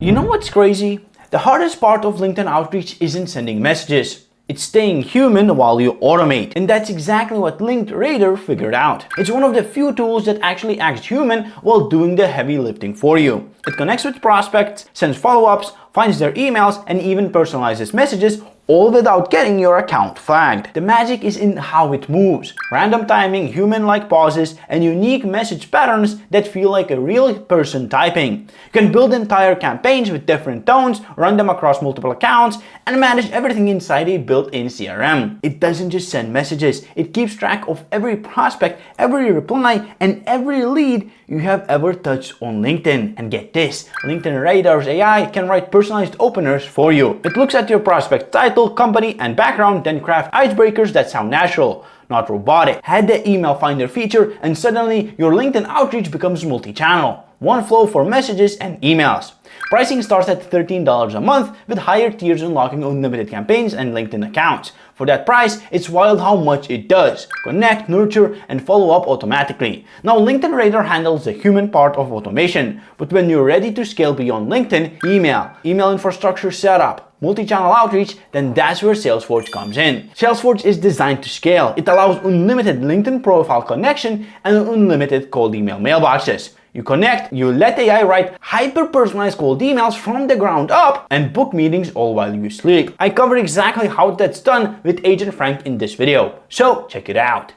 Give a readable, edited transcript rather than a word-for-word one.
You know what's crazy? The hardest part of LinkedIn outreach isn't sending messages. It's staying human while you automate. And that's exactly what LinkedRadar figured out. It's one of the few tools that actually acts human while doing the heavy lifting for you. It connects with prospects, sends follow-ups, finds their emails, and even personalizes messages, all without getting your account flagged. The magic is in how it moves. Random timing, human-like pauses, and unique message patterns that feel like a real person typing. You can build entire campaigns with different tones, run them across multiple accounts, and manage everything inside a built-in CRM. It doesn't just send messages, it keeps track of every prospect, every reply, and every lead you have ever touched on LinkedIn. And get this, LinkedInRadar's AI can write personalized openers for you. It looks at your prospect title, company, and background, then craft icebreakers that sound natural, not robotic. Add the email finder feature, and suddenly your LinkedIn outreach becomes multi-channel. One flow for messages and emails. Pricing starts at $13 a month, with higher tiers unlocking unlimited campaigns and LinkedIn accounts. For that price, it's wild how much it does. Connect, nurture, and follow up automatically. Now, LinkedInRadar handles the human part of automation, but when you're ready to scale beyond LinkedIn, email infrastructure setup, multi-channel outreach, then that's where Salesforge comes in. Salesforge is designed to scale. It allows unlimited LinkedIn profile connection and unlimited cold email mailboxes. You connect, you let AI write hyper-personalized cold emails from the ground up, and book meetings all while you sleep. I cover exactly how that's done with Agent Frank in this video, so check it out.